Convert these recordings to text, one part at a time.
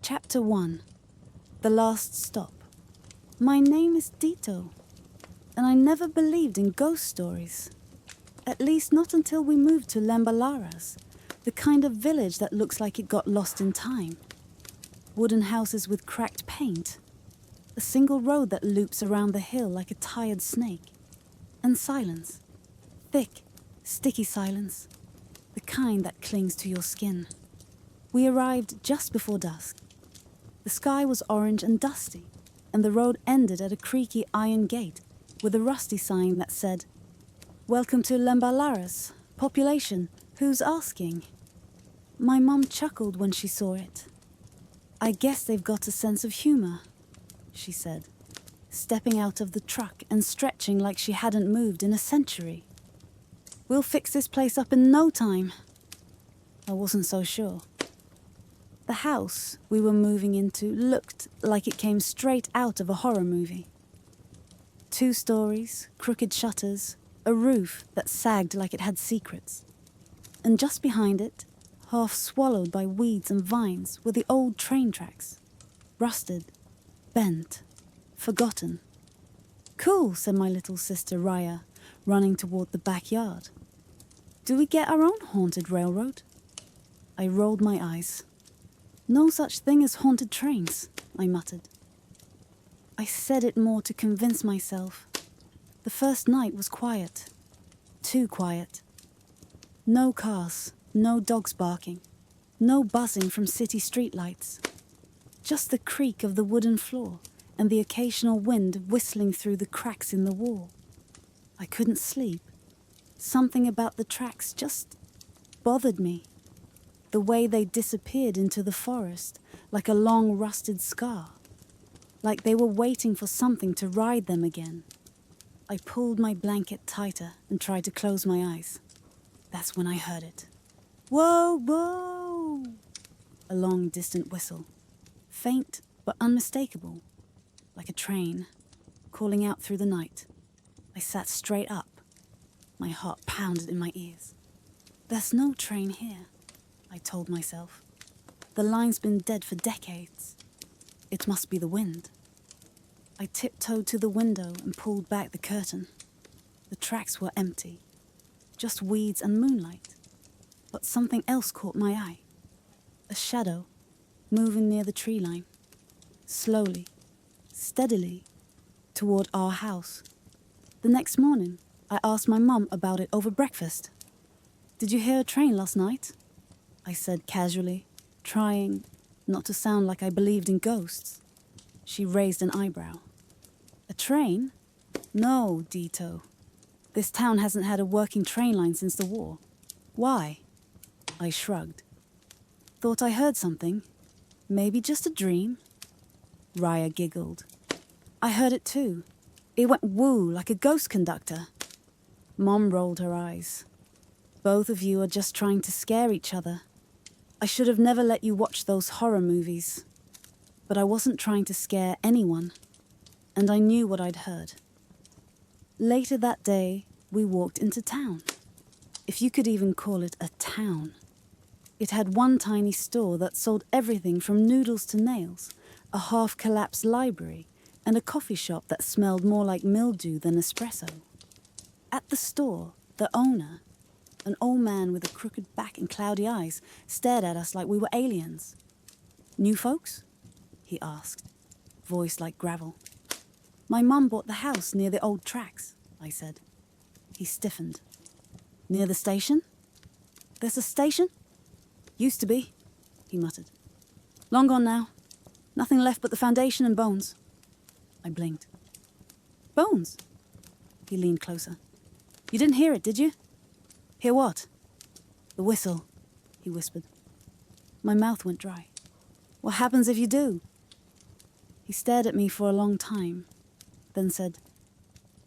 Chapter 1. The Last Stop. My name is Dito, and I never believed in ghost stories. At least not until we moved to Lambalaras, the kind of village that looks like it got lost in time. Wooden houses with cracked paint, a single road that loops around the hill like a tired snake, and silence. Thick, sticky silence, the kind that clings to your skin. We arrived just before dusk. The sky was orange and dusty, and the road ended at a creaky iron gate with a rusty sign that said, "Welcome to Lambalaras. Population, who's asking?" My mum chuckled when she saw it. "I guess they've got a sense of humor," she said, stepping out of the truck and stretching like she hadn't moved in a century. "We'll fix this place up in no time." I wasn't so sure. The house we were moving into looked like it came straight out of a horror movie. 2 stories, crooked shutters, a roof that sagged like it had secrets. And just behind it, half swallowed by weeds and vines, were the old train tracks. Rusted, bent, forgotten. "Cool," said my little sister Raya, running toward the backyard. "Do we get our own haunted railroad?" I rolled my eyes. "No such thing as haunted trains," I muttered. I said it more to convince myself. The first night was quiet. Too quiet. No cars, no dogs barking, no buzzing from city streetlights. Just the creak of the wooden floor and the occasional wind whistling through the cracks in the wall. I couldn't sleep. Something about the tracks just bothered me. The way they disappeared into the forest like a long rusted scar. Like they were waiting for something to ride them again. I pulled my blanket tighter and tried to close my eyes. That's when I heard it. "Whoa, whoa!" A long, distant whistle. Faint but unmistakable. Like a train, calling out through the night. I sat straight up. My heart pounded in my ears. "There's no train here," I told myself. "The line's been dead for decades. It must be the wind." I tiptoed to the window and pulled back the curtain. The tracks were empty. Just weeds and moonlight. But something else caught my eye. A shadow, moving near the tree line. Slowly, steadily, toward our house. The next morning, I asked my mum about it over breakfast. "Did you hear a train last night?" I said casually, trying not to sound like I believed in ghosts. She raised an eyebrow. "A train? No, Dito. This town hasn't had a working train line since the war. Why?" I shrugged. "Thought I heard something. Maybe just a dream." Raya giggled. "I heard it too. It went woo like a ghost conductor." Mom rolled her eyes. "Both of you are just trying to scare each other. I should have never let you watch those horror movies. But I wasn't trying to scare anyone, and I knew what I'd heard." Later that day, we walked into town. If you could even call it a town. It had one tiny store that sold everything from noodles to nails, a half-collapsed library, and a coffee shop that smelled more like mildew than espresso. At the store, the owner, an old man with a crooked back and cloudy eyes, stared at us like we were aliens. "New folks?" he asked, voice like gravel. "My mum bought the house near the old tracks," I said. He stiffened. "Near the station?" "There's a station?" "Used to be," he muttered. "Long gone now. Nothing left but the foundation and bones." I blinked. "Bones?" He leaned closer. "You didn't hear it, did you?" "Hear what?" "The whistle," he whispered. My mouth went dry. "What happens if you do?" He stared at me for a long time, then said,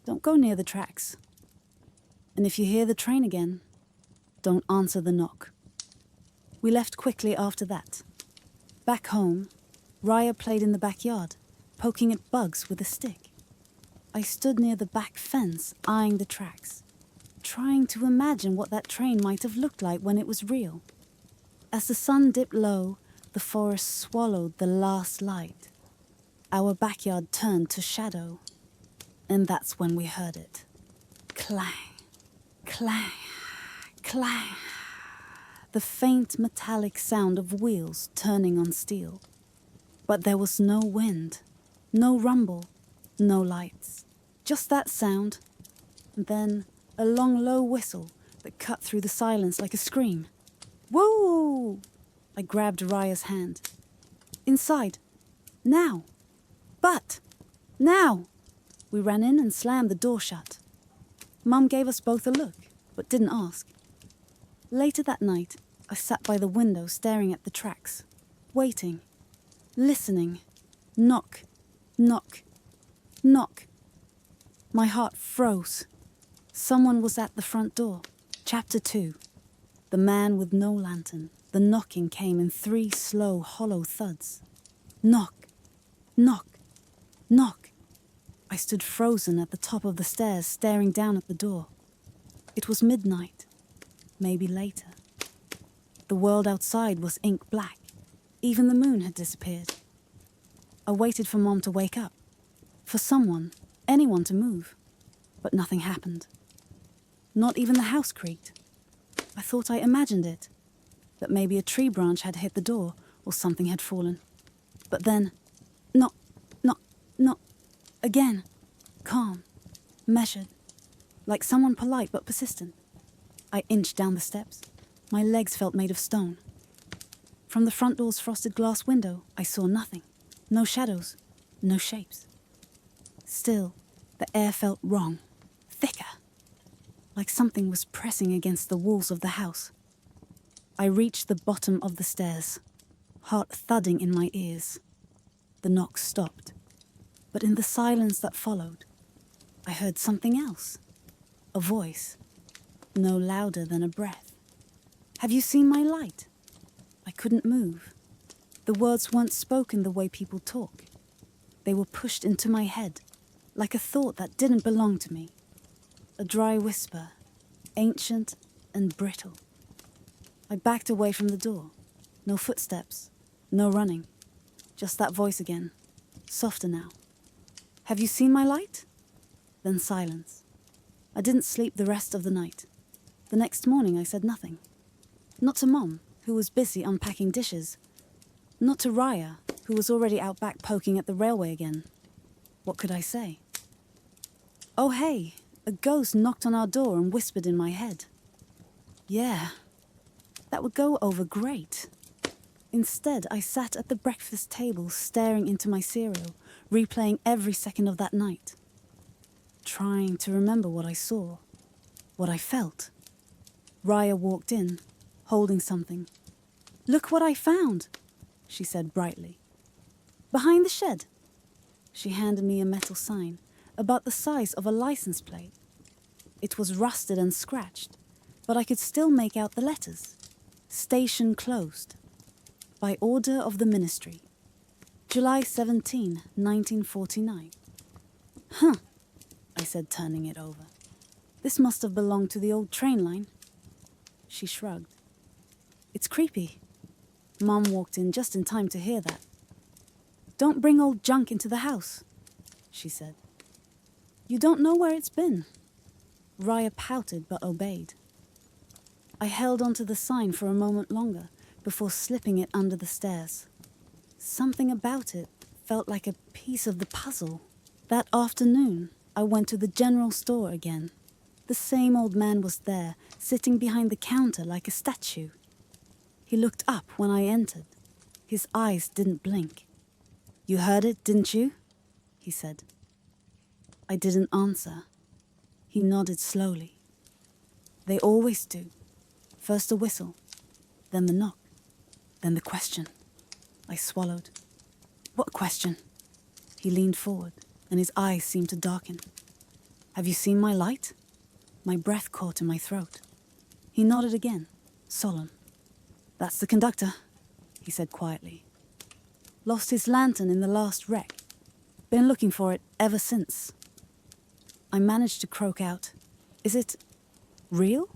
"Don't go near the tracks. And if you hear the train again, don't answer the knock." We left quickly after that. Back home, Raya played in the backyard, poking at bugs with a stick. I stood near the back fence, eyeing the tracks, trying to imagine what that train might have looked like when it was real. As the sun dipped low, the forest swallowed the last light. Our backyard turned to shadow, and that's when we heard it. Clang, clang, clang. The faint metallic sound of wheels turning on steel. But there was no wind, no rumble, no lights. Just that sound, and then a long, low whistle that cut through the silence like a scream. Whoa! I grabbed Raya's hand. Inside. Now. But. Now. We ran in and slammed the door shut. Mum gave us both a look, but didn't ask. Later that night, I sat by the window staring at the tracks, waiting, listening. Knock, knock, knock. My heart froze. Someone was at the front door. Chapter 2. The man with no lantern. The knocking came in 3 slow, hollow thuds. Knock, knock, knock. I stood frozen at the top of the stairs, staring down at the door. It was midnight, maybe later. The world outside was ink black. Even the moon had disappeared. I waited for Mom to wake up, for someone, anyone to move, but nothing happened. Not even the house creaked. I thought I imagined it, that maybe a tree branch had hit the door or something had fallen. But then, knock, knock, knock, again, calm, measured, like someone polite but persistent. I inched down the steps. My legs felt made of stone. From the front door's frosted glass window, I saw nothing. No shadows, no shapes. Still, the air felt wrong, thicker, like something was pressing against the walls of the house. I reached the bottom of the stairs, heart thudding in my ears. The knock stopped, but in the silence that followed, I heard something else. A voice, no louder than a breath. Have you seen my light? I couldn't move. The words weren't spoken the way people talk. They were pushed into my head, like a thought that didn't belong to me. A dry whisper, ancient and brittle. I backed away from the door. No footsteps, no running. Just that voice again, softer now. Have you seen my light? Then silence. I didn't sleep the rest of the night. The next morning I said nothing. Not to Mom, who was busy unpacking dishes. Not to Raya, who was already out back poking at the railway again. What could I say? Oh hey, a ghost knocked on our door and whispered in my head. Yeah, that would go over great. Instead, I sat at the breakfast table staring into my cereal, replaying every second of that night. Trying to remember what I saw, what I felt. Raya walked in, holding something. Look what I found, she said brightly. Behind the shed. She handed me a metal sign, about the size of a license plate. It was rusted and scratched, but I could still make out the letters. Station closed. By order of the Ministry. July 17, 1949. Huh, I said, turning it over. This must have belonged to the old train line. She shrugged. It's creepy. Mum walked in just in time to hear that. Don't bring old junk into the house, she said. You don't know where it's been. Raya pouted but obeyed. I held onto the sign for a moment longer before slipping it under the stairs. Something about it felt like a piece of the puzzle. That afternoon, I went to the general store again. The same old man was there, sitting behind the counter like a statue. He looked up when I entered. His eyes didn't blink. You heard it, didn't you? He said. I didn't answer. He nodded slowly. They always do. First a whistle, then the knock, then the question. I swallowed. What question? He leaned forward, and his eyes seemed to darken. Have you seen my light? My breath caught in my throat. He nodded again, solemn. That's the conductor, he said quietly. Lost his lantern in the last wreck. Been looking for it ever since. I managed to croak out, Is it real?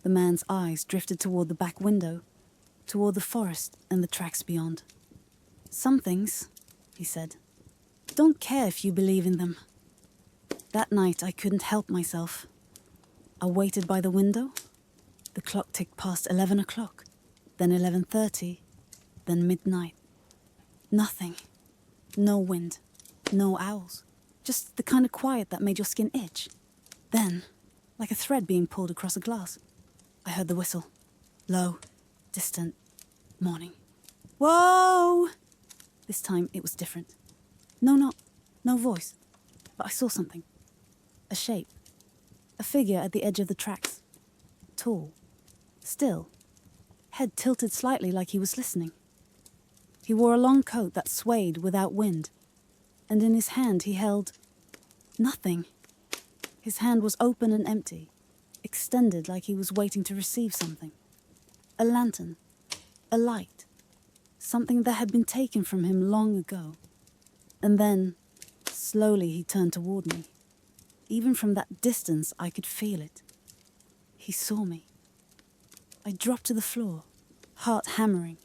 The man's eyes drifted toward the back window, toward the forest and the tracks beyond. "Some things," he said, "don't care if you believe in them." That night I couldn't help myself. I waited by the window. The clock ticked past 11 o'clock, then 11:30, then midnight. Nothing. No wind. No owls. Just the kind of quiet that made your skin itch. Then, like a thread being pulled across a glass, I heard the whistle. Low, distant, morning. Whoa! This time it was different. No voice. But I saw something. A shape. A figure at the edge of the tracks. Tall. Still. Head tilted slightly like he was listening. He wore a long coat that swayed without wind, and in his hand he held nothing. His hand was open and empty, extended like he was waiting to receive something. A lantern. A light. Something that had been taken from him long ago. And then, slowly he turned toward me. Even from that distance, I could feel it. He saw me. I dropped to the floor, heart hammering.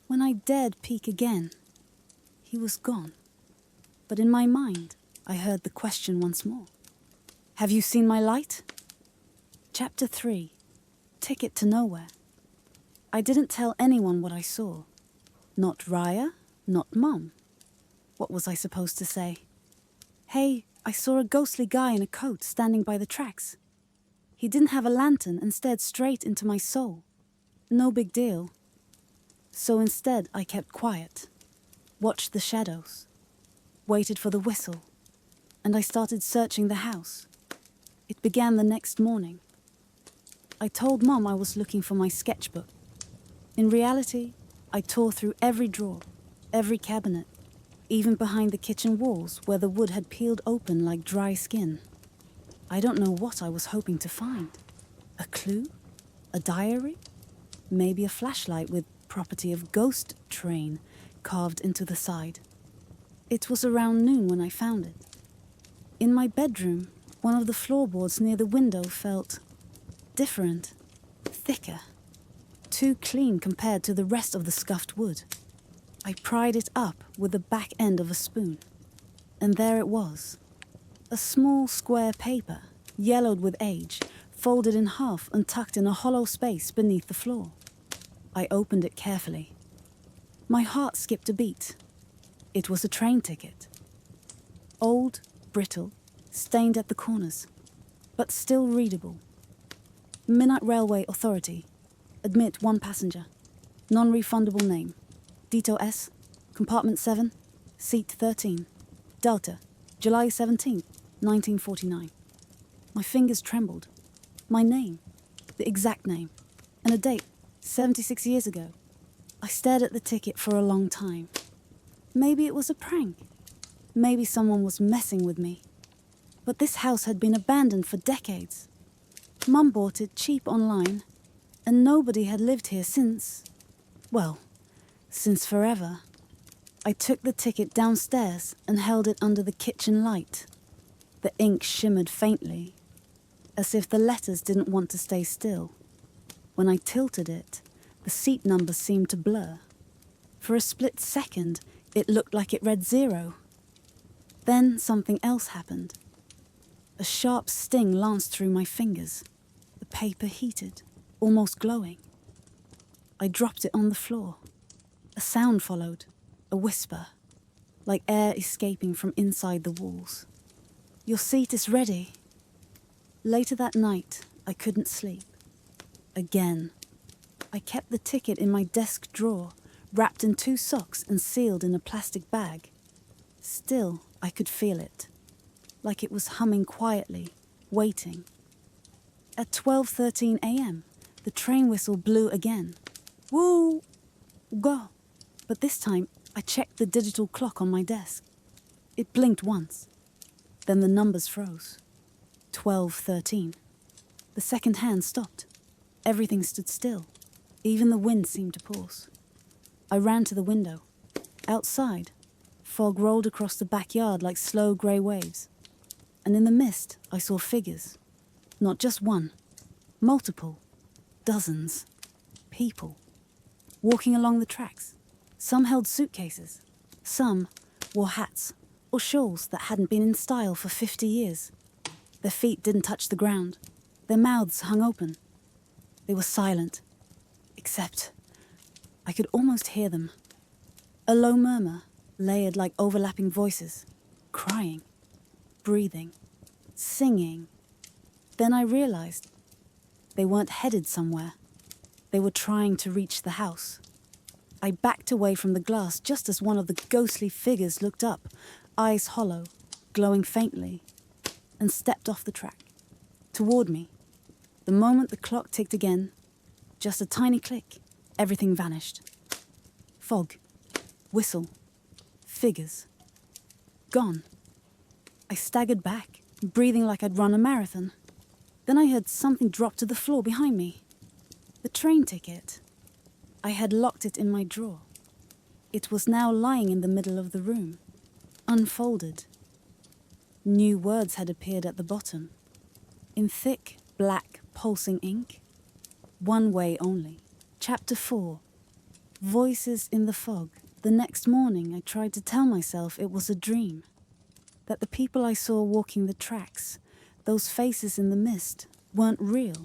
When I dared peek again, he was gone. But in my mind, I heard the question once more. "Have you seen my light?" Chapter 3. Ticket to Nowhere. I didn't tell anyone what I saw. Not Raya, not Mum. What was I supposed to say? "Hey, I saw a ghostly guy in a coat standing by the tracks. He didn't have a lantern and stared straight into my soul. No big deal." So instead I kept quiet, watched the shadows, waited for the whistle, and I started searching the house. It began the next morning. I told Mum I was looking for my sketchbook. In reality, I tore through every drawer, every cabinet, even behind the kitchen walls where the wood had peeled open like dry skin. I don't know what I was hoping to find. A clue? A diary? Maybe a flashlight with property of ghost train carved into the side. It was around noon when I found it. In my bedroom, one of the floorboards near the window felt different, thicker, too clean compared to the rest of the scuffed wood. I pried it up with the back end of a spoon, and there it was. A small square paper, yellowed with age, folded in half and tucked in a hollow space beneath the floor. I opened it carefully. My heart skipped a beat. It was a train ticket. Old, brittle, stained at the corners, but still readable. Midnight Railway Authority. Admit 1 passenger. Non-refundable name. Dito S. Compartment 7. Seat 13. Delta. July 17th, 1949. My fingers trembled. My name. The exact name. And a date. 76 years ago. I stared at the ticket for a long time. Maybe it was a prank. Maybe someone was messing with me. But this house had been abandoned for decades. Mum bought it cheap online, and nobody had lived here since, well, since forever. I took the ticket downstairs and held it under the kitchen light. The ink shimmered faintly, as if the letters didn't want to stay still. When I tilted it, the seat number seemed to blur. For a split second, it looked like it read 0. Then something else happened. A sharp sting lanced through my fingers. The paper heated, almost glowing. I dropped it on the floor. A sound followed, a whisper, like air escaping from inside the walls. "Your seat is ready." Later that night, I couldn't sleep. Again. I kept the ticket in my desk drawer, wrapped in 2 socks and sealed in a plastic bag. Still, I could feel it, like it was humming quietly, waiting. At 12:13 a.m., the train whistle blew again. Woo! Go! But this time, I checked the digital clock on my desk. It blinked once. Then the numbers froze. 12:13. The second hand stopped. Everything stood still. Even the wind seemed to pause. I ran to the window. Outside, fog rolled across the backyard like slow grey waves. And in the mist, I saw figures. Not just one. Multiple. Dozens. People. walking along the tracks. Some held suitcases. Some wore hats or shawls that hadn't been in style for 50 years. Their feet didn't touch the ground. Their mouths hung open. They were silent, except I could almost hear them. A low murmur, layered like overlapping voices, crying, breathing, singing. Then I realized they weren't headed somewhere. They were trying to reach the house. I backed away from the glass just as one of the ghostly figures looked up, eyes hollow, glowing faintly, and stepped off the track, toward me. The moment the clock ticked again, just a tiny click, everything vanished. Fog, whistle, figures, gone. I staggered back, breathing like I'd run a marathon. Then I heard something drop to the floor behind me. The train ticket. I had locked it in my drawer. It was now lying in the middle of the room, unfolded. New words had appeared at the bottom, in thick, black, pulsing ink. One way only. Chapter 4. Voices in the fog. The next morning I tried to tell myself it was a dream, that the people I saw walking the tracks, those faces in the mist, weren't real.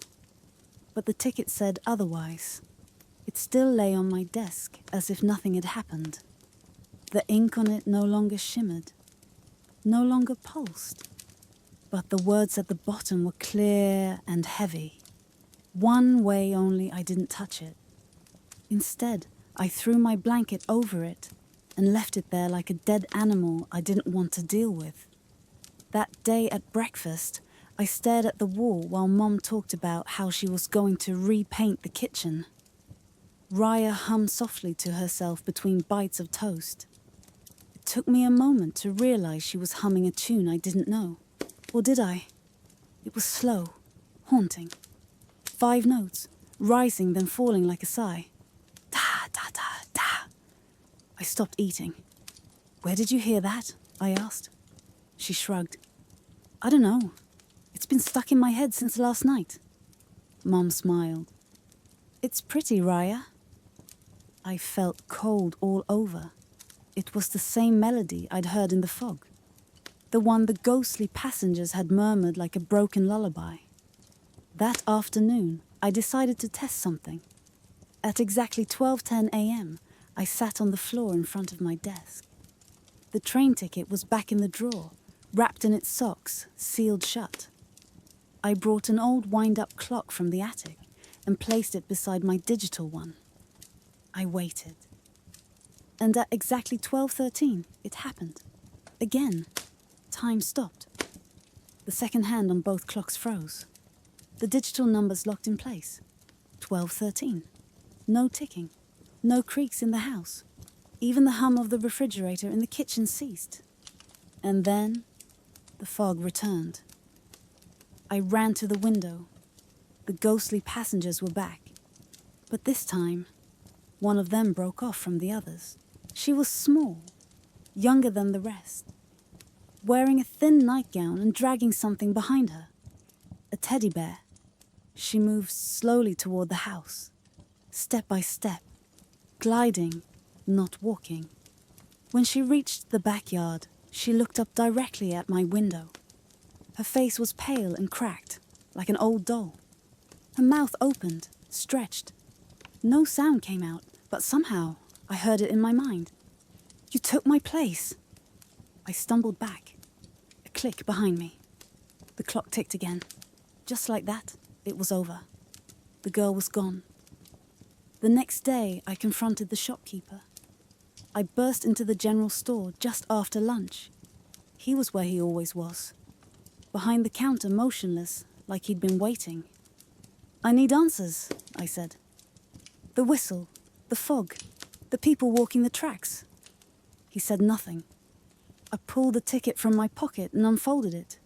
But the ticket said otherwise. It still lay on my desk as if nothing had happened. The ink on it no longer shimmered, no longer pulsed. But the words at the bottom were clear and heavy. One way only. I didn't touch it. Instead, I threw my blanket over it and left it there like a dead animal I didn't want to deal with. That day at breakfast, I stared at the wall while Mom talked about how she was going to repaint the kitchen. Raya hummed softly to herself between bites of toast. It took me a moment to realize she was humming a tune I didn't know. Or did I? It was slow, haunting. 5 notes, rising then falling like a sigh. Da, da, da, da. I stopped eating. Where did you hear that? I asked. She shrugged. I don't know. It's been stuck in my head since last night. Mom smiled. It's pretty, Raya. I felt cold all over. It was the same melody I'd heard in the fog. The one the ghostly passengers had murmured like a broken lullaby. That afternoon, I decided to test something. At exactly 12:10 a.m., I sat on the floor in front of my desk. The train ticket was back in the drawer, wrapped in its socks, sealed shut. I brought an old wind-up clock from the attic and placed it beside my digital one. I waited. And at exactly 12:13, it happened. Again, time stopped. The second hand on both clocks froze. The digital numbers locked in place. 12:13. No ticking. No creaks in the house. Even the hum of the refrigerator in the kitchen ceased. And then, the fog returned. I ran to the window. The ghostly passengers were back. But this time, one of them broke off from the others. She was small, younger than the rest, wearing a thin nightgown and dragging something behind her. A teddy bear. She moved slowly toward the house, step by step, gliding, not walking. When she reached the backyard, she looked up directly at my window. Her face was pale and cracked, like an old doll. Her mouth opened, stretched. No sound came out, but somehow I heard it in my mind. You took my place. I stumbled back. A click behind me. The clock ticked again. Just like that, it was over. The girl was gone. The next day, I confronted the shopkeeper. I burst into the general store just after lunch. He was where he always was, behind the counter, motionless, like he'd been waiting. I need answers, I said. The whistle, the fog, the people walking the tracks. He said nothing. I pulled the ticket from my pocket and unfolded it.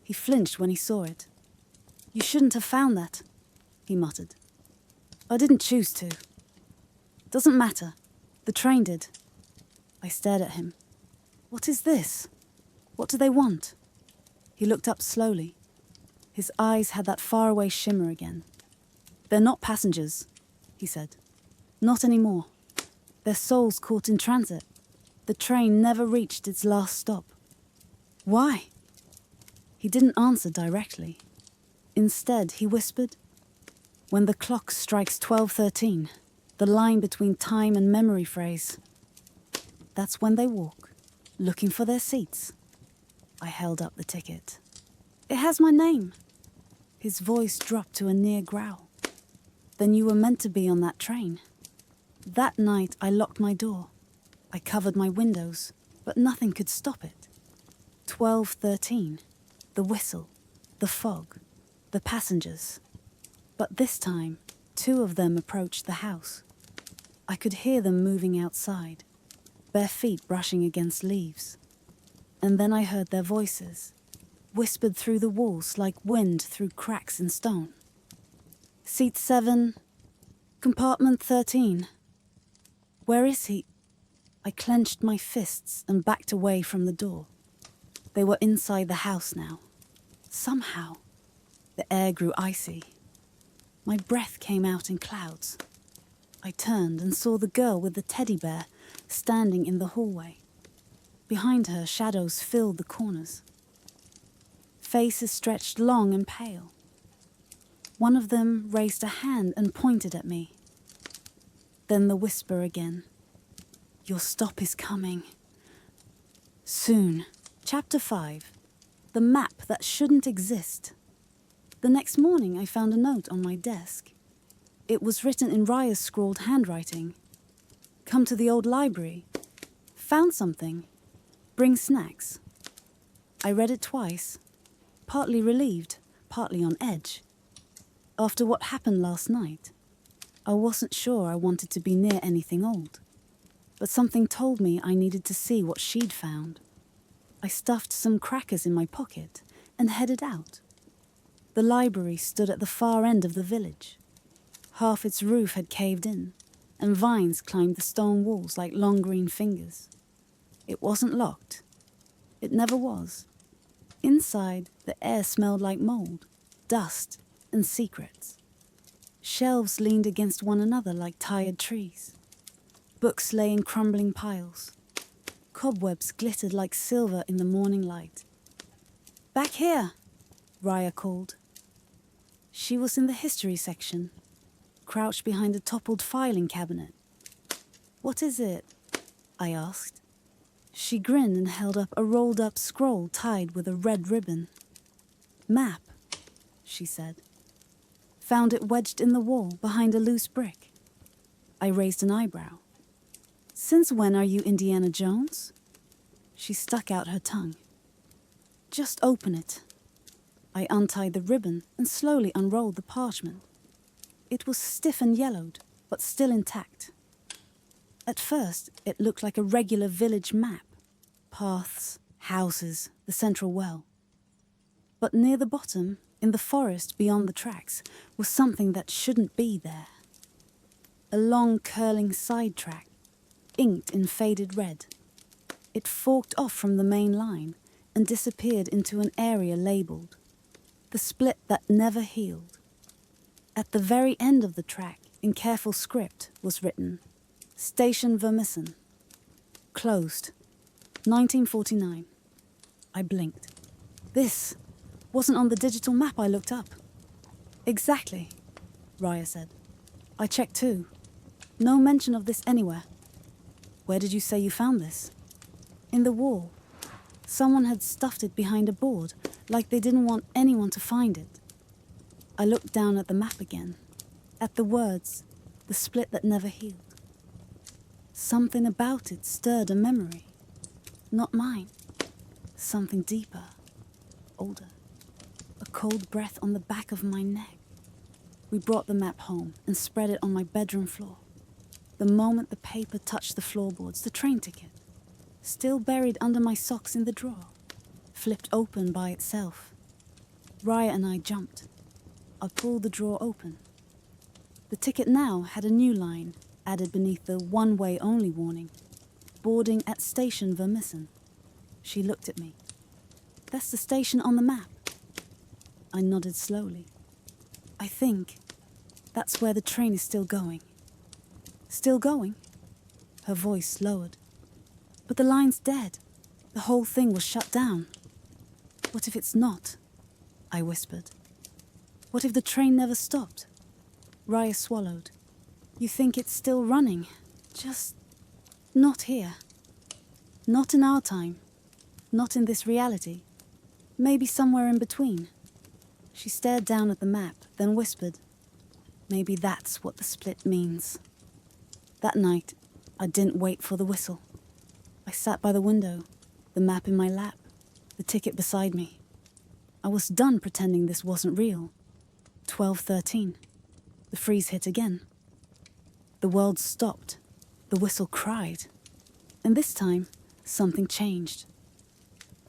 He flinched when he saw it. You shouldn't have found that, he muttered. I didn't choose to. Doesn't matter. The train did. I stared at him. What is this? What do they want? He looked up slowly. His eyes had that faraway shimmer again. They're not passengers, he said. Not anymore. Their souls caught in transit. The train never reached its last stop. Why? He didn't answer directly. Instead, he whispered, "When the clock strikes 12:13, the line between time and memory phrase, that's when they walk, looking for their seats." I held up the ticket. "It has my name." His voice dropped to a near growl. "Then you were meant to be on that train." That night, I locked my door. I covered my windows, but nothing could stop it. 12:13, the whistle, the fog, the passengers. But this time, 2 of them approached the house. I could hear them moving outside, bare feet brushing against leaves. And then I heard their voices, whispered through the walls like wind through cracks in stone. "Seat 7, compartment 13. Where is he?" I clenched my fists and backed away from the door. They were inside the house now. Somehow, the air grew icy. My breath came out in clouds. I turned and saw the girl with the teddy bear standing in the hallway. Behind her, shadows filled the corners. Faces stretched long and pale. One of them raised a hand and pointed at me. Then the whisper again. "Your stop is coming. Soon." Chapter 5. The map that shouldn't exist. The next morning I found a note on my desk. It was written in Raya's scrawled handwriting. "Come to the old library. Found something. Bring snacks." I read it twice, partly relieved, partly on edge. After what happened last night, I wasn't sure I wanted to be near anything old. But something told me I needed to see what she'd found. I stuffed some crackers in my pocket and headed out. The library stood at the far end of the village. Half its roof had caved in, and vines climbed the stone walls like long green fingers. It wasn't locked. It never was. Inside, the air smelled like mold, dust, and secrets. Shelves leaned against one another like tired trees. Books lay in crumbling piles. Cobwebs glittered like silver in the morning light. "Back here," Raya called. She was in the history section, crouched behind a toppled filing cabinet. "What is it?" I asked. She grinned and held up a rolled-up scroll tied with a red ribbon. "Map," she said. "Found it wedged in the wall behind a loose brick." I raised an eyebrow. "Since when are you Indiana Jones?" She stuck out her tongue. "Just open it." I untied the ribbon and slowly unrolled the parchment. It was stiff and yellowed, but still intact. At first, it looked like a regular village map. Paths, houses, the central well. But near the bottom, in the forest beyond the tracks, was something that shouldn't be there. A long curling side track, inked in faded red. It forked off from the main line and disappeared into an area labelled "The Split That Never Healed." At the very end of the track, in careful script, was written, "Station Vermissen. Closed. 1949. I blinked. This wasn't on the digital map I looked up. "Exactly," Raya said. "I checked too. No mention of this anywhere." "Where did you say you found this?" "In the wall. Someone had stuffed it behind a board, like they didn't want anyone to find it." I looked down at the map again, at the words, "The Split That Never Healed." Something about it stirred a memory. Not mine. Something deeper, older. A cold breath on the back of my neck. We brought the map home and spread it on my bedroom floor. The moment the paper touched the floorboards, the train ticket, still buried under my socks in the drawer, flipped open by itself. Raya and I jumped. I pulled the drawer open. The ticket now had a new line, added beneath the one-way only warning. Boarding at Station Vermissen. She looked at me. "That's the station on the map." I nodded slowly. "I think that's where the train is still going. Still going? Her voice lowered. But the line's dead. The whole thing was shut down. What if it's not? I whispered. What if the train never stopped? Raya swallowed. You think it's still running? Just not here. Not in our time. Not in this reality. Maybe somewhere in between. She stared down at the map, then whispered, maybe that's what the split means. That night, I didn't wait for the whistle. I sat by the window, the map in my lap, the ticket beside me. I was done pretending this wasn't real. 12:13. The freeze hit again. The world stopped. The whistle cried. And this time, something changed.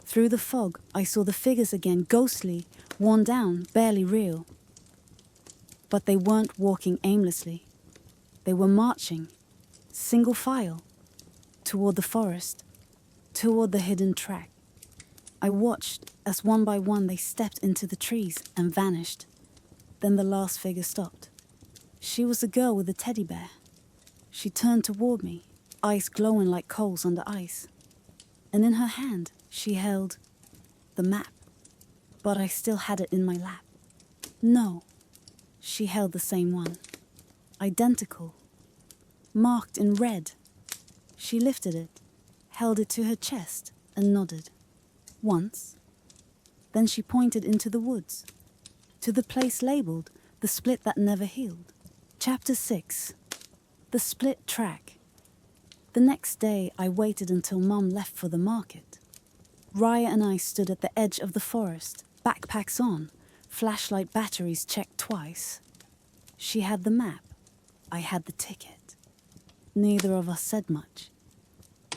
Through the fog, I saw the figures again, ghostly, worn down, barely real. But they weren't walking aimlessly. They were marching, single file, toward the forest, toward the hidden track. I watched as one by one they stepped into the trees and vanished. Then the last figure stopped. She was a girl with a teddy bear. She turned toward me, eyes glowing like coals under ice. And in her hand, she held the map. But I still had it in my lap. No, she held the same one. Identical. Marked in red. She lifted it, held it to her chest, and nodded. Once. Then she pointed into the woods, to the place labeled The Split That Never Healed. Chapter 6. The Split Track. The next day, I waited until Mum left for the market. Raya and I stood at the edge of the forest, backpacks on, flashlight batteries checked twice. She had the map. I had the ticket. Neither of us said much.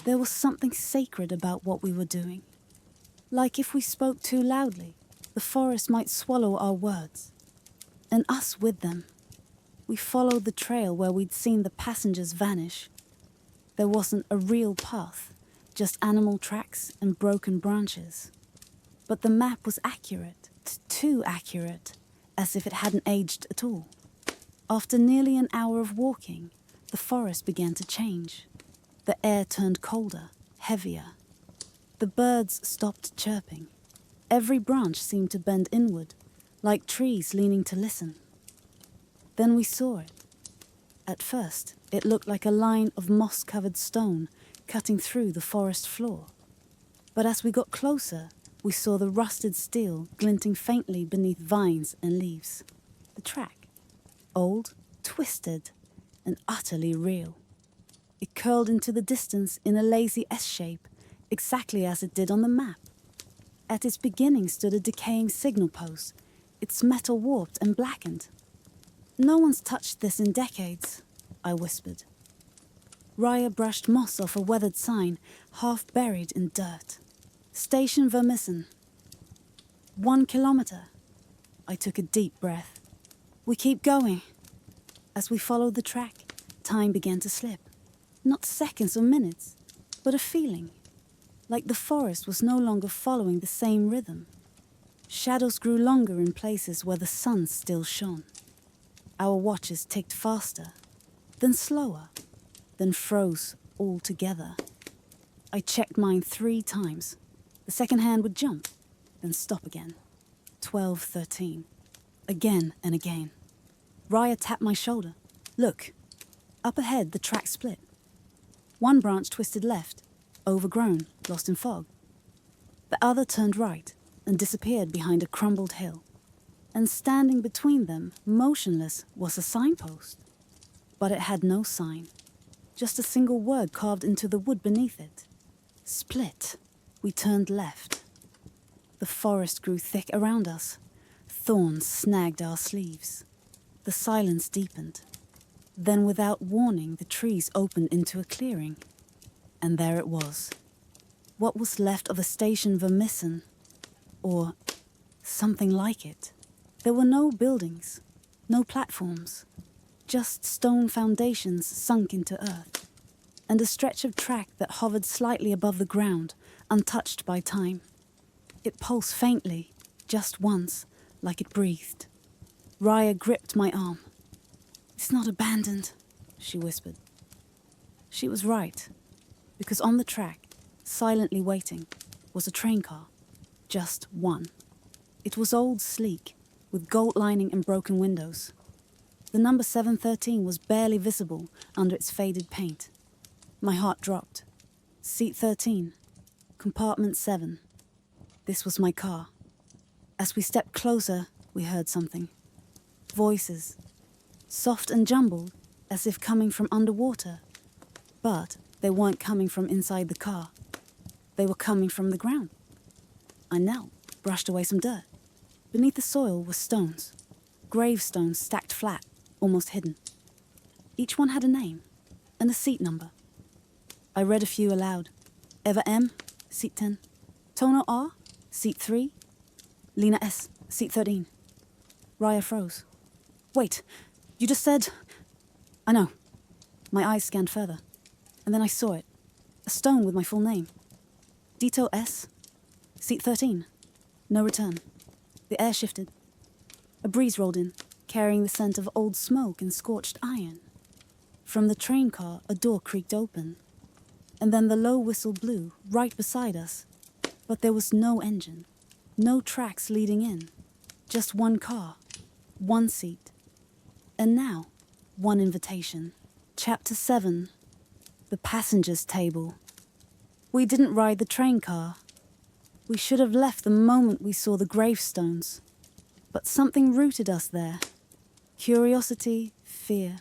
There was something sacred about what we were doing. Like if we spoke too loudly, the forest might swallow our words. And us with them. We followed the trail where we'd seen the passengers vanish. There wasn't a real path, just animal tracks and broken branches. But the map was accurate, too accurate, as if it hadn't aged at all. After nearly an hour of walking, the forest began to change. The air turned colder, heavier. The birds stopped chirping. Every branch seemed to bend inward, like trees leaning to listen. Then we saw it. At first, it looked like a line of moss-covered stone cutting through the forest floor. But as we got closer, we saw the rusted steel glinting faintly beneath vines and leaves. The track. Old, twisted, and utterly real. It curled into the distance in a lazy S-shape, exactly as it did on the map. At its beginning stood a decaying signal post, its metal warped and blackened. No one's touched this in decades, I whispered. Raya brushed moss off a weathered sign, half buried in dirt. Station Vermissen. 1 kilometer. I took a deep breath. We keep going. As we followed the track, time began to slip. Not seconds or minutes, but a feeling. Like the forest was no longer following the same rhythm. Shadows grew longer in places where the sun still shone. Our watches ticked faster, then slower, then froze altogether. I checked mine 3 times. The second hand would jump, then stop again. 12:13. Again and again. Raya tapped my shoulder. Look. Up ahead, the track split. One branch twisted left, overgrown, lost in fog. The other turned right and disappeared behind a crumbled hill. And standing between them, motionless, was a signpost. But it had no sign. Just a single word carved into the wood beneath it. Split. We turned left. The forest grew thick around us. Thorns snagged our sleeves. The silence deepened. Then without warning, the trees opened into a clearing. And there it was. What was left of a station Vermissen. Or something like it. There were no buildings, no platforms. Just stone foundations sunk into earth. And a stretch of track that hovered slightly above the ground, untouched by time. It pulsed faintly, just once, like it breathed. Raya gripped my arm. It's not abandoned, she whispered. She was right, because on the track, silently waiting, was a train car. Just one. It was old, sleek, with gold lining and broken windows. The number 713 was barely visible under its faded paint. My heart dropped. Seat 13, compartment 7. This was my car. As we stepped closer, we heard something. Voices, soft and jumbled, as if coming from underwater. But they weren't coming from inside the car. They were coming from the ground. I knelt, brushed away some dirt. Beneath the soil were stones, gravestones stacked flat, almost hidden. Each one had a name and a seat number. I read a few aloud. Eva M, seat 10. Tono R, seat 3. Lena S, seat 13. Raya froze. Wait, you just said... I know. My eyes scanned further, and then I saw it. A stone with my full name. Dito S, seat 13. No return. The air shifted. A breeze rolled in, carrying the scent of old smoke and scorched iron. From the train car, a door creaked open, and then the low whistle blew right beside us. But there was no engine, no tracks leading in. Just one car, one seat. And now, one invitation. Chapter 7. The passenger's table. We didn't ride the train car. We should have left the moment we saw the gravestones. But something rooted us there. Curiosity, fear.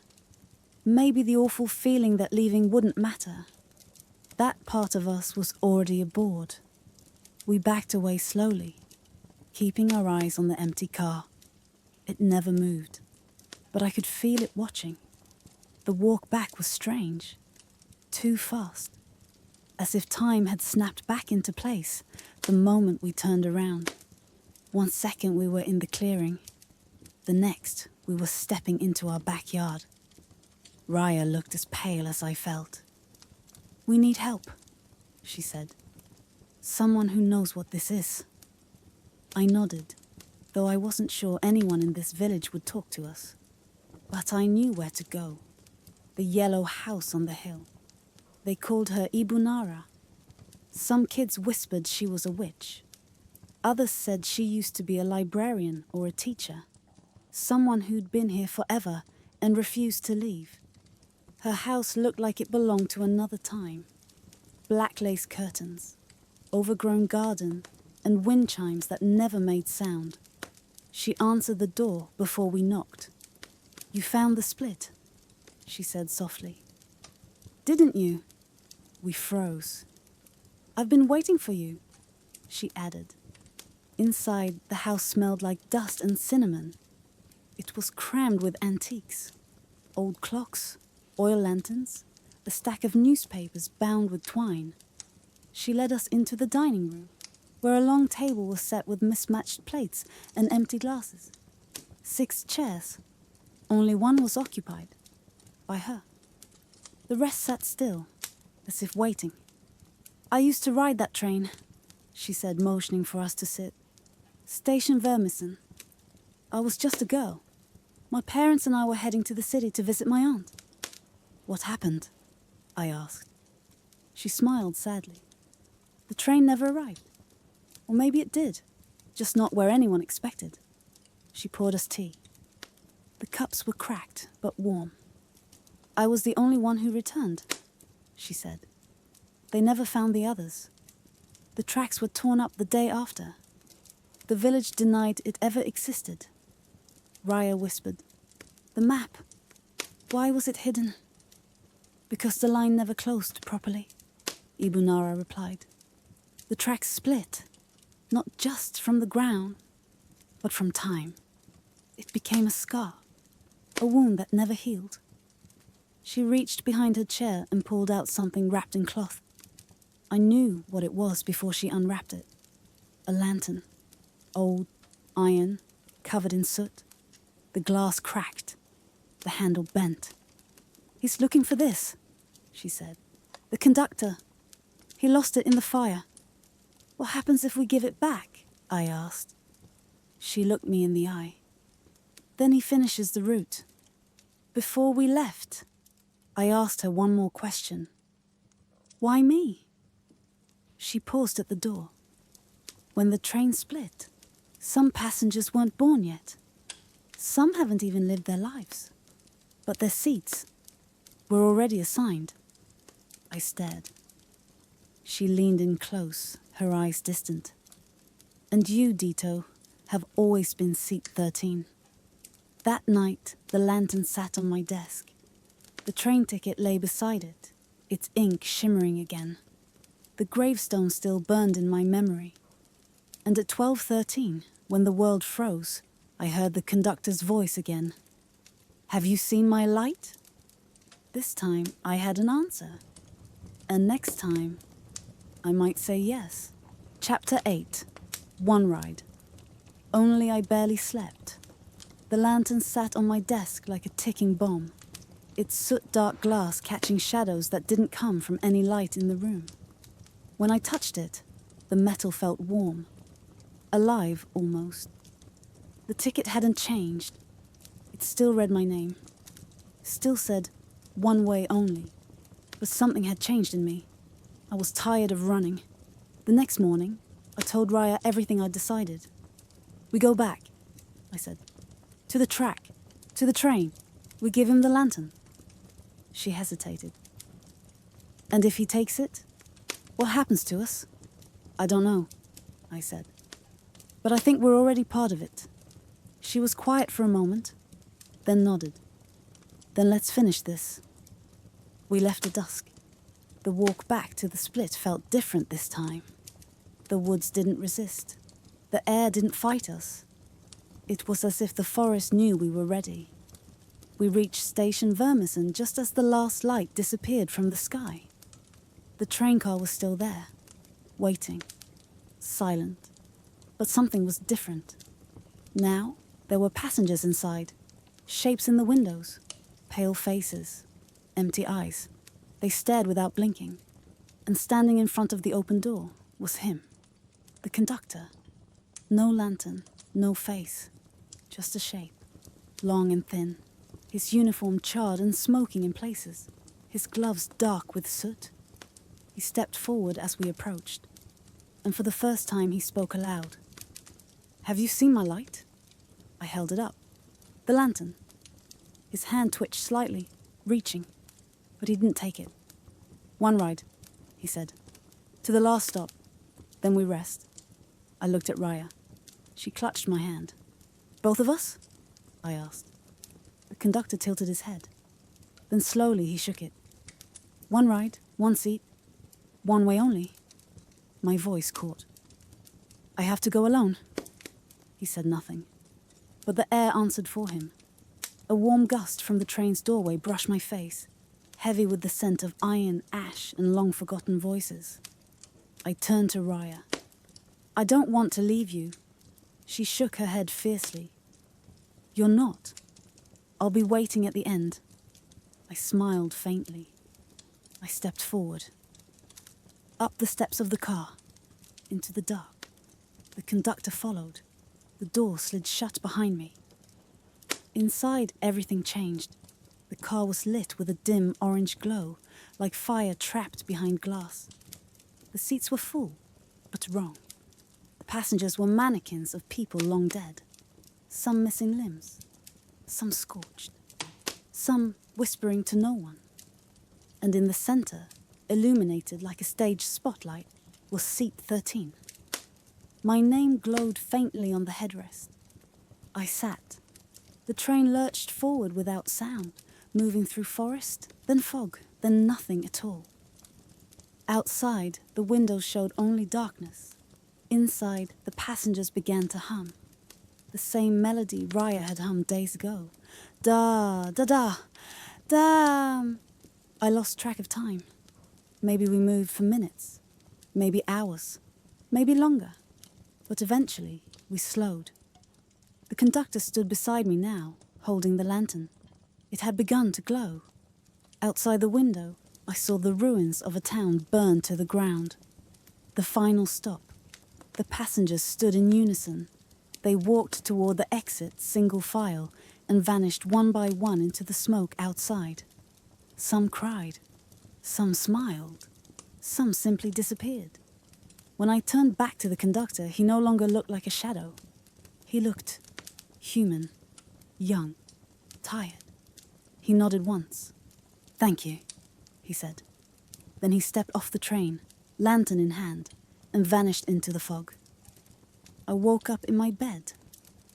Maybe the awful feeling that leaving wouldn't matter. That part of us was already aboard. We backed away slowly, keeping our eyes on the empty car. It never moved, but I could feel it watching. The walk back was strange, too fast, as if time had snapped back into place the moment we turned around. 1 second we were in the clearing. The next, we were stepping into our backyard. Raya looked as pale as I felt. "We need help," she said. "Someone who knows what this is." I nodded, though I wasn't sure anyone in this village would talk to us. But I knew where to go. The yellow house on the hill. They called her Ibunara. Some kids whispered she was a witch. Others said she used to be a librarian or a teacher. Someone who'd been here forever and refused to leave. Her house looked like it belonged to another time. Black lace curtains, overgrown garden, and wind chimes that never made sound. She answered the door before we knocked. "You found the split," she said softly. "Didn't you?" We froze. "I've been waiting for you," she added. Inside, the house smelled like dust and cinnamon. It was crammed with antiques. Old clocks, oil lanterns, a stack of newspapers bound with twine. She led us into the dining room, where a long table was set with mismatched plates and empty glasses. 6 chairs. Only one was occupied. By her. The rest sat still, as if waiting. "I used to ride that train," she said, motioning for us to sit. "Station Vermissen. I was just a girl. My parents and I were heading to the city to visit my aunt." "What happened?" I asked. She smiled sadly. "The train never arrived. Or maybe it did, just not where anyone expected." She poured us tea. The cups were cracked, but warm. "I was the only one who returned," she said. "They never found the others. The tracks were torn up the day after. The village denied it ever existed." Raya whispered, "The map. Why was it hidden?" "Because the line never closed properly," Ibunara replied. "The tracks split, not just from the ground, but from time. It became a scar, a wound that never healed." She reached behind her chair and pulled out something wrapped in cloth. I knew what it was before she unwrapped it. A lantern. Old, iron, covered in soot. The glass cracked. The handle bent. "He's looking for this," she said. "The conductor. He lost it in the fire." "What happens if we give it back?" I asked. She looked me in the eye. "Then he finishes the route." "Before we left," I asked her one more question. Why me? She paused at the door. When the train split, some passengers weren't born yet. Some haven't even lived their lives. But their seats were already assigned. I stared. She leaned in close, her eyes distant. And you, Dito, have always been seat 13. That night, the lantern sat on my desk. The train ticket lay beside it, its ink shimmering again. The gravestone still burned in my memory. And at 12:13, when the world froze, I heard the conductor's voice again. Have you seen my light? This time I had an answer. And next time, I might say yes. Chapter 8. One Ride. Only I barely slept. The lantern sat on my desk like a ticking bomb, its soot-dark glass catching shadows that didn't come from any light in the room. When I touched it, the metal felt warm, alive almost. The ticket hadn't changed. It still read my name. Still said, one way only. But something had changed in me. I was tired of running. The next morning, I told Raya everything I'd decided. We go back, I said. To the track, to the train. We give him the lantern. She hesitated. And if he takes it, what happens to us? I don't know, I said. But I think we're already part of it. She was quiet for a moment, then nodded. Then let's finish this. We left at dusk. The walk back to the split felt different this time. The woods didn't resist. The air didn't fight us. It was as if the forest knew we were ready. We reached Station Vermison just as the last light disappeared from the sky. The train car was still there, waiting, silent. But something was different. Now, there were passengers inside, shapes in the windows, pale faces, empty eyes. They stared without blinking, and standing in front of the open door was him, the conductor. No lantern, no face, just a shape, long and thin, his uniform charred and smoking in places, his gloves dark with soot. He stepped forward as we approached, and for the first time he spoke aloud. Have you seen my light? I held it up. The lantern. His hand twitched slightly, reaching, but he didn't take it. One ride, he said. To the last stop. Then we rest. I looked at Raya. She clutched my hand. Both of us? I asked. The conductor tilted his head. Then slowly he shook it. One ride, one seat, one way only. My voice caught. I have to go alone. He said nothing, but the air answered for him. A warm gust from the train's doorway brushed my face, heavy with the scent of iron, ash, and long-forgotten voices. I turned to Raya. I don't want to leave you. She shook her head fiercely. You're not. I'll be waiting at the end. I smiled faintly. I stepped forward. Up the steps of the car, into the dark. The conductor followed. The door slid shut behind me. Inside, everything changed. The car was lit with a dim orange glow, like fire trapped behind glass. The seats were full, but wrong. The passengers were mannequins of people long dead. Some missing limbs, some scorched, some whispering to no one. And in the center, illuminated like a stage spotlight, was seat 13. My name glowed faintly on the headrest. I sat. The train lurched forward without sound, moving through forest, then fog, then nothing at all. Outside, the windows showed only darkness. Inside, the passengers began to hum. The same melody Raya had hummed days ago. Da, da, da, da. I lost track of time. Maybe we moved for minutes, maybe hours, maybe longer. But eventually, we slowed. The conductor stood beside me now, holding the lantern. It had begun to glow. Outside the window, I saw the ruins of a town burned to the ground. The final stop. The passengers stood in unison. They walked toward the exit single file and vanished one by one into the smoke outside. Some cried, some smiled, some simply disappeared. When I turned back to the conductor, he no longer looked like a shadow. He looked human, young, tired. He nodded once. "Thank you," he said. Then he stepped off the train, lantern in hand, and vanished into the fog. I woke up in my bed.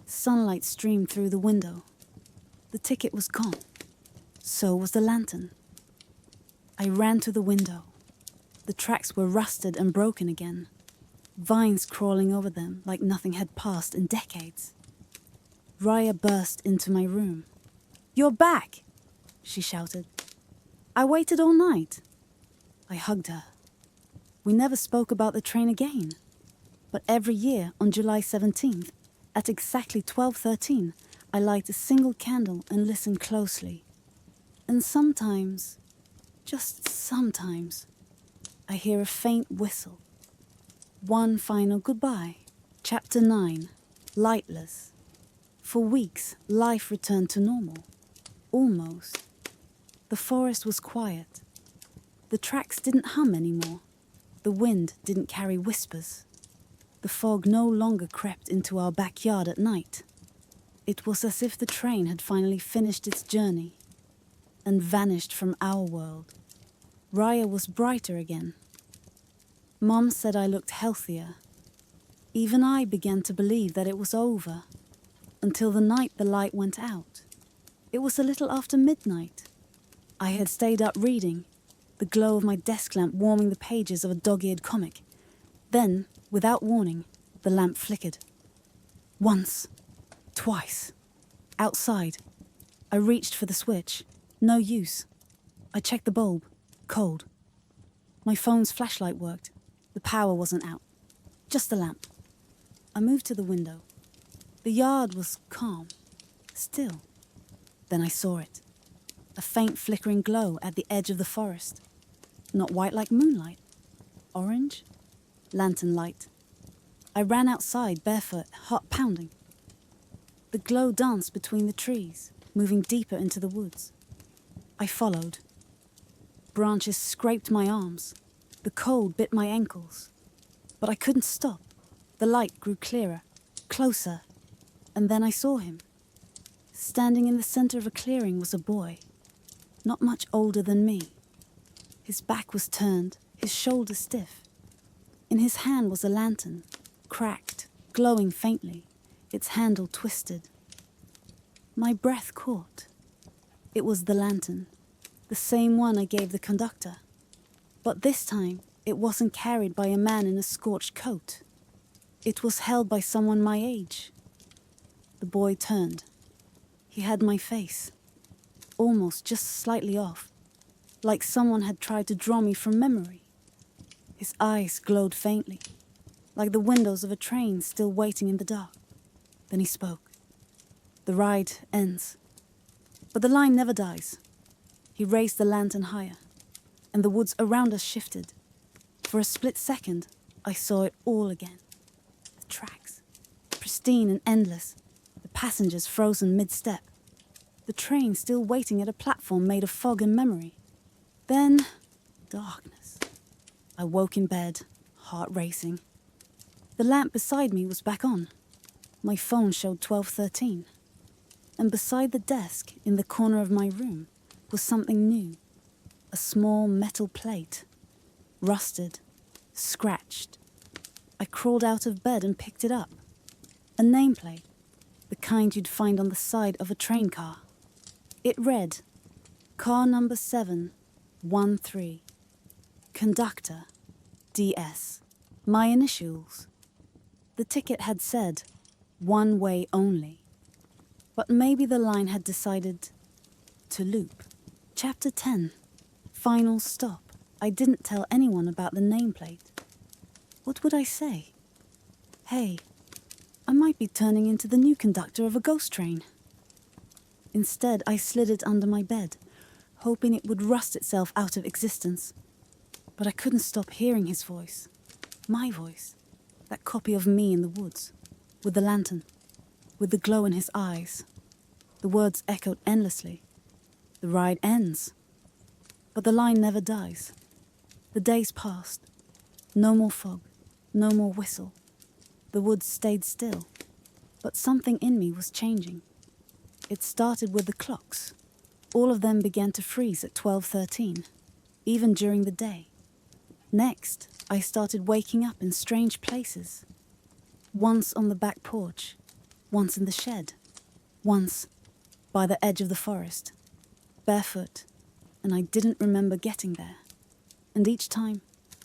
Sunlight streamed through the window. The ticket was gone. So was the lantern. I ran to the window. The tracks were rusted and broken again, vines crawling over them like nothing had passed in decades. Raya burst into my room. "You're back!" she shouted. "I waited all night." I hugged her. We never spoke about the train again. But every year on July 17th, at exactly 12:13, I light a single candle and listen closely. And sometimes, just sometimes, I hear a faint whistle. One final goodbye. Chapter 9. Lightless. For weeks, life returned to normal. Almost. The forest was quiet. The tracks didn't hum anymore. The wind didn't carry whispers. The fog no longer crept into our backyard at night. It was as if the train had finally finished its journey and vanished from our world. Raya was brighter again. Mom said I looked healthier. Even I began to believe that it was over, until the night the light went out. It was a little after midnight. I had stayed up reading, the glow of my desk lamp warming the pages of a dog-eared comic. Then, without warning, the lamp flickered. Once, twice, outside. I reached for the switch. No use. I checked the bulb. Cold. My phone's flashlight worked. The power wasn't out. Just the lamp. I moved to the window. The yard was calm. Still. Then I saw it. A faint flickering glow at the edge of the forest. Not white like moonlight. Orange? Lantern light. I ran outside, barefoot, heart pounding. The glow danced between the trees, moving deeper into the woods. I followed. Branches scraped my arms. The cold bit my ankles. But I couldn't stop. The light grew clearer, closer, and then I saw him. Standing in the center of a clearing was a boy, not much older than me. His back was turned, his shoulders stiff. In his hand was a lantern, cracked, glowing faintly, its handle twisted. My breath caught. It was the lantern, the same one I gave the conductor. But this time, it wasn't carried by a man in a scorched coat. It was held by someone my age. The boy turned. He had my face, almost just slightly off, like someone had tried to draw me from memory. His eyes glowed faintly, like the windows of a train still waiting in the dark. Then he spoke. "The ride ends. But the line never dies." He raised the lantern higher, and the woods around us shifted. For a split second, I saw it all again. The tracks, pristine and endless, the passengers frozen mid-step, the train still waiting at a platform made of fog and memory. Then, darkness. I woke in bed, heart racing. The lamp beside me was back on. My phone showed 12:13. And beside the desk, in the corner of my room, was something new. A small metal plate. Rusted. Scratched. I crawled out of bed and picked it up. A nameplate. The kind you'd find on the side of a train car. It read, "Car number 713. Conductor, DS." My initials. The ticket had said, "One way only." But maybe the line had decided to loop. Chapter 10. Final stop. I didn't tell anyone about the nameplate. What would I say? Hey, I might be turning into the new conductor of a ghost train. Instead, I slid it under my bed, hoping it would rust itself out of existence. But I couldn't stop hearing his voice. My voice. That copy of me in the woods. With the lantern. With the glow in his eyes. The words echoed endlessly. The ride ends. But the line never dies. The days passed. No more fog, no more whistle. The woods stayed still. But something in me was changing. It started with the clocks. All of them began to freeze at 12:13, even during the day. Next, I started waking up in strange places. Once on the back porch, once in the shed, once by the edge of the forest, barefoot, and I didn't remember getting there. And each time,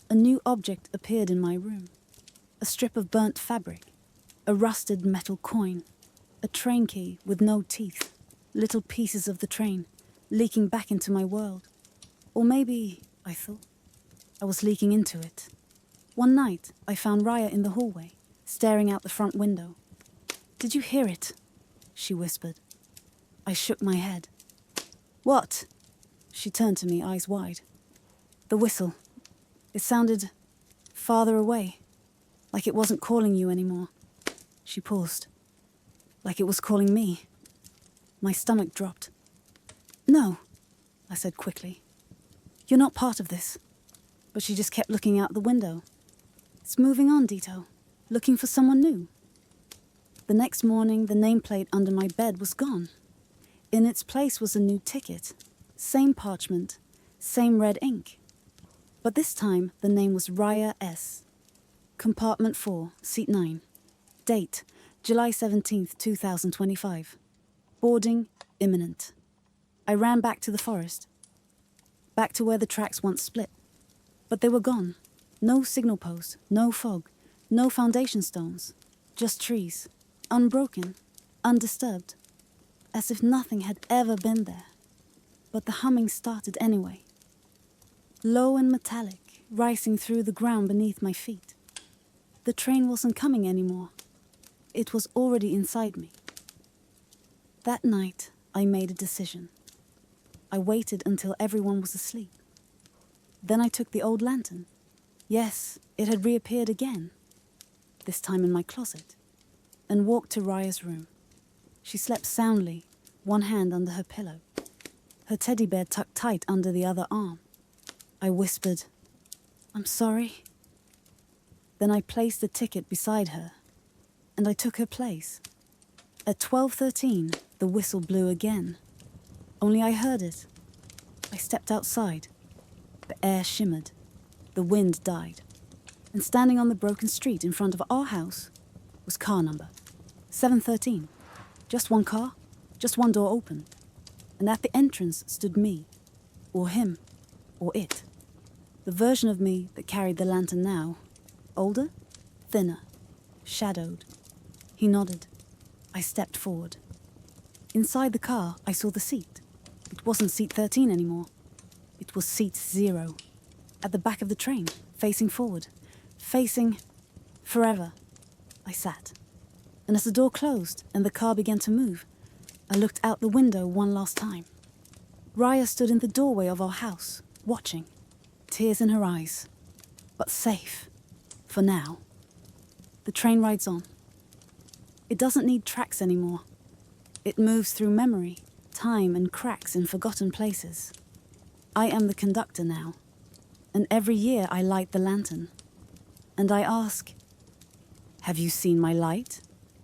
a new object appeared in my room. A strip of burnt fabric, a rusted metal coin, a train key with no teeth, little pieces of the train leaking back into my world. Or maybe, I thought, I was leaking into it. One night, I found Raya in the hallway, staring out the front window. "Did you hear it?" she whispered. I shook my head. "What?" She turned to me, eyes wide. "The whistle. It sounded farther away, like it wasn't calling you anymore." She paused. "Like it was calling me." My stomach dropped. "No," I said quickly. "You're not part of this." But she just kept looking out the window. "It's moving on, Dito. Looking for someone new." The next morning, the nameplate under my bed was gone. In its place was a new ticket. Same parchment, same red ink. But this time, the name was Raya S. Compartment 4, Seat 9. Date, July 17th, 2025. Boarding imminent. I ran back to the forest. Back to where the tracks once split. But they were gone. No signal post, no fog, no foundation stones. Just trees. Unbroken, undisturbed. As if nothing had ever been there. But the humming started anyway. Low and metallic, rising through the ground beneath my feet. The train wasn't coming anymore. It was already inside me. That night, I made a decision. I waited until everyone was asleep. Then I took the old lantern. Yes, it had reappeared again. This time in my closet. And walked to Raya's room. She slept soundly, one hand under her pillow. Her teddy bear tucked tight under the other arm. I whispered, "I'm sorry." Then I placed the ticket beside her, and I took her place. At 12:13, the whistle blew again. Only I heard it. I stepped outside. The air shimmered. The wind died. And standing on the broken street in front of our house was car number 713. Just one car, just one door open. And at the entrance stood me, or him, or it. The version of me that carried the lantern now. Older, thinner, shadowed. He nodded. I stepped forward. Inside the car, I saw the seat. It wasn't seat 13 anymore. It was seat 0. At the back of the train, facing forward. Facing forever. I sat. And as the door closed and the car began to move, I looked out the window one last time. Raya stood in the doorway of our house, watching. Tears in her eyes. But safe. For now. The train rides on. It doesn't need tracks anymore. It moves through memory, time, and cracks in forgotten places. I am the conductor now. And every year I light the lantern. And I ask, "Have you seen my light?"